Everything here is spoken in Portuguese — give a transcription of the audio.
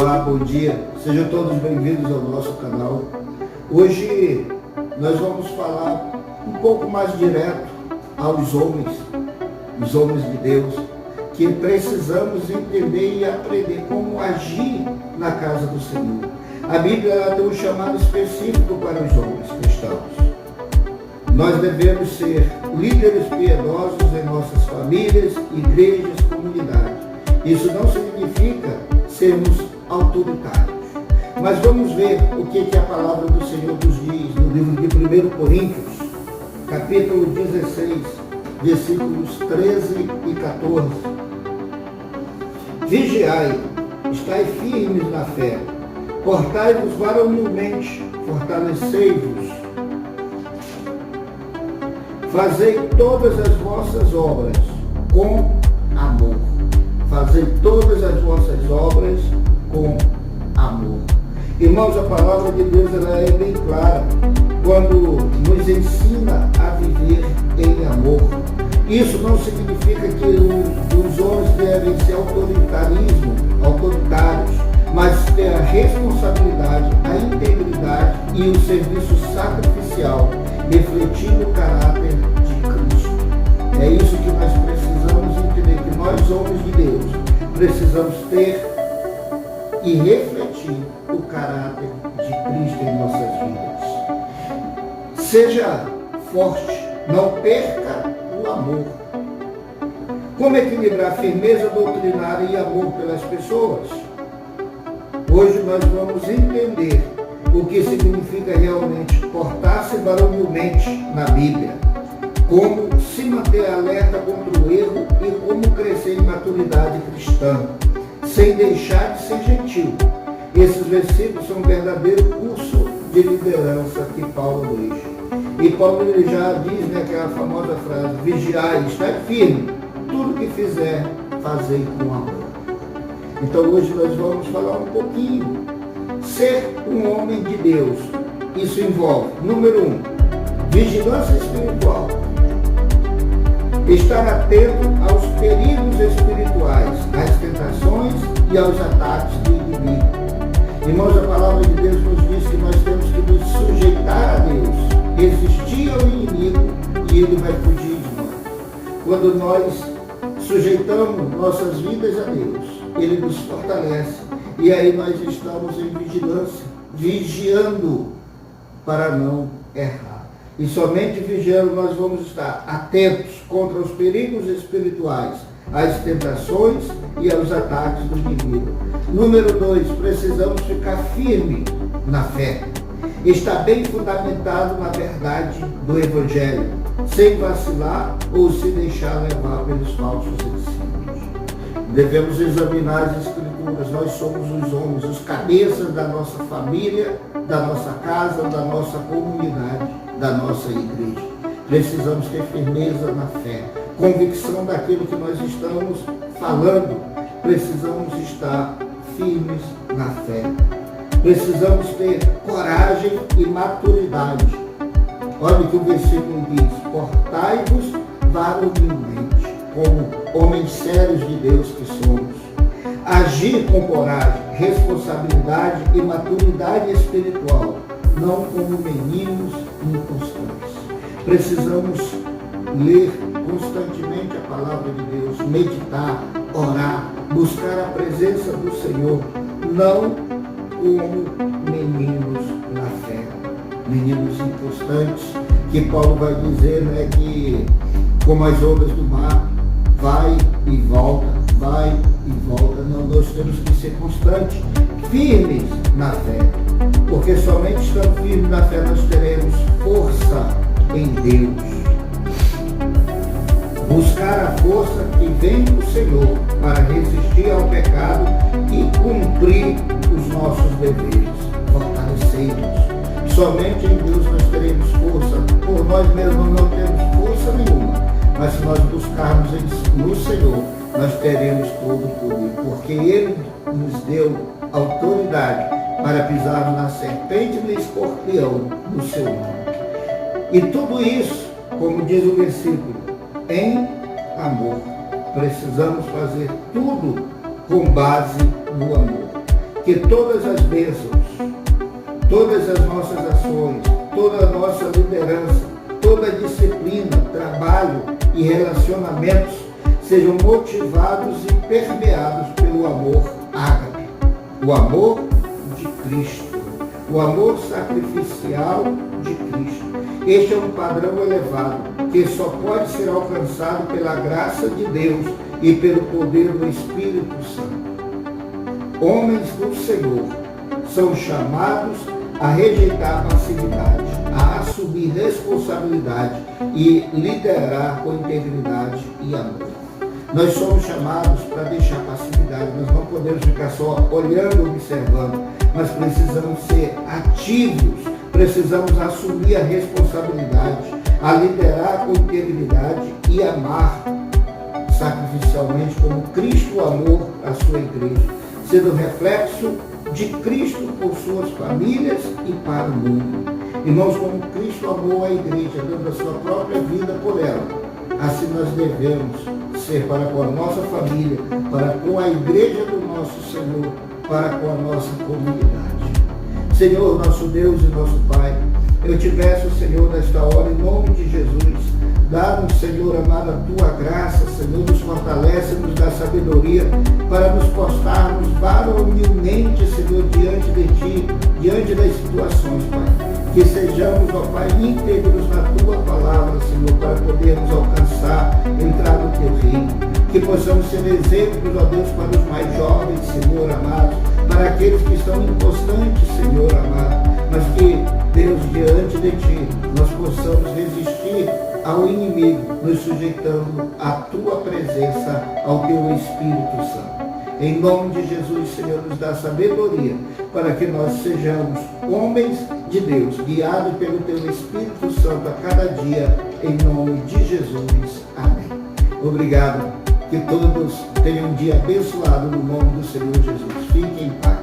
Olá, bom dia. Sejam todos bem-vindos ao nosso canal. Hoje nós vamos falar um pouco mais direto aos homens, os homens de Deus, que precisamos entender e aprender como agir na casa do Senhor. A Bíblia ela tem um chamado específico para os homens cristãos. Nós devemos ser líderes piedosos em nossas famílias, igrejas, comunidades. Isso não significa sermos autoritários. Mas vamos ver o que a palavra do Senhor nos diz no livro de 1 Coríntios, capítulo 16, versículos 13 e 14. Vigiai, estai firmes na fé, portai-vos varonilmente, fortalecei-vos, fazei todas as vossas obras com amor. Fazei todas as vossas obras com amor. Irmãos, a palavra de Deus ela é bem clara quando nos ensina a viver em amor. Isso não significa que os homens devem ser autoritários, mas ter a responsabilidade, a integridade e o serviço sacrificial, refletindo o caráter de Cristo. É isso que nós precisamos entender, que nós, homens de Deus, precisamos ter e refletir o caráter de Cristo em nossas vidas. Seja forte, não perca o amor. Como equilibrar firmeza doutrinária e amor pelas pessoas? Hoje nós vamos entender o que significa realmente portar-se varonilmente na Bíblia, como se manter alerta contra o erro e como crescer em maturidade cristã, sem deixar de ser gentil. Esses versículos são um verdadeiro curso de liderança que Paulo deixa. E Paulo ele já diz aquela famosa frase, vigiai, estai firme, tudo que fizer, fazei com amor. Então hoje nós vamos falar um pouquinho. Ser um homem de Deus, isso envolve, número 1, vigilância espiritual. Estar atento aos perigos espirituais, às tentações e aos ataques do inimigo. Irmãos, a palavra de Deus nos diz que nós temos que nos sujeitar a Deus, resistir ao inimigo e ele vai fugir de nós. Quando nós sujeitamos nossas vidas a Deus, ele nos fortalece e aí nós estamos em vigilância, vigiando para não errar. E somente vigiando nós vamos estar atentos contra os perigos espirituais, às tentações e aos ataques do inimigo. Número 2, precisamos ficar firme na fé. Estar bem fundamentado na verdade do Evangelho, sem vacilar ou se deixar levar pelos falsos ensinos. Devemos examinar as Escrituras. Nós somos os homens, os cabeças da nossa família, da nossa casa, da nossa comunidade, da nossa igreja. Precisamos ter firmeza na fé, convicção daquilo que nós estamos falando. Precisamos estar firmes na fé. Precisamos ter coragem e maturidade. Olha o que o versículo diz, portai-vos varonilmente, como homens sérios de Deus que somos. Agir com coragem, responsabilidade e maturidade espiritual, não como meninos inconstantes. Precisamos ler constantemente a palavra de Deus, meditar, orar, buscar a presença do Senhor, não como meninos na fé, meninos inconstantes, que Paulo vai dizer que como as ondas do mar, vai e volta, vai e volta. Não, nós temos que ser constantes, firmes na fé, porque somente estando firmes na fé nós teremos força em Deus. Buscar a força que vem do Senhor para resistir ao pecado e cumprir os nossos deveres, fortalecei-nos. Somente em Deus nós teremos força. Por nós mesmos não temos força nenhuma, mas se nós buscarmos no Senhor, nós teremos todo o poder, porque Ele nos deu autoridade para pisarmos na serpente e no escorpião no seu nome. E tudo isso, como diz o versículo, em amor. Precisamos fazer tudo com base no amor. que todas as bênçãos, todas as nossas ações, toda a nossa liderança, toda a disciplina, trabalho e relacionamentos sejam motivados e permeados pelo amor ágape, o amor de Cristo, o amor sacrificial de Cristo. Este é um padrão elevado que só pode ser alcançado pela graça de Deus e pelo poder do Espírito Santo. Homens do Senhor são chamados a rejeitar a passividade, a assumir responsabilidade e liderar com integridade e amor. Nós somos chamados para deixar a passividade, nós não podemos ficar só olhando, observando, mas precisamos ser ativos, precisamos assumir a responsabilidade, a liderar com integridade e amar sacrificialmente como Cristo amou a sua igreja, sendo reflexo de Cristo por suas famílias e para o mundo. Irmãos, como Cristo amou a igreja, dando a sua própria vida por ela, assim nós devemos ser para com a nossa família, para com a igreja do nosso Senhor, para com a nossa comunidade. Senhor, nosso Deus e nosso Pai, eu te peço, Senhor, nesta hora, em nome de Jesus, dá-nos, Senhor amado, a tua graça, Senhor, nos fortalece, nos dá sabedoria para nos postarmos varonilmente, Senhor, diante de ti, diante das situações, Pai. Que sejamos, ó Pai, íntegros na tua palavra, Senhor, para podermos alcançar, entrar no teu reino. Que possamos ser exemplos, ó Deus, para os mais jovens, Senhor amado, para aqueles que estão inconstantes, Senhor amado, mas que, Deus, diante de ti, nós possamos resistir ao inimigo, nos sujeitando à tua presença, ao teu Espírito Santo. Em nome de Jesus, Senhor, nos dá sabedoria para que nós sejamos homens de Deus, guiados pelo teu Espírito Santo a cada dia, em nome de Jesus. Amém. Obrigado. Que todos tenham um dia abençoado no nome do Senhor Jesus. Fiquem em paz.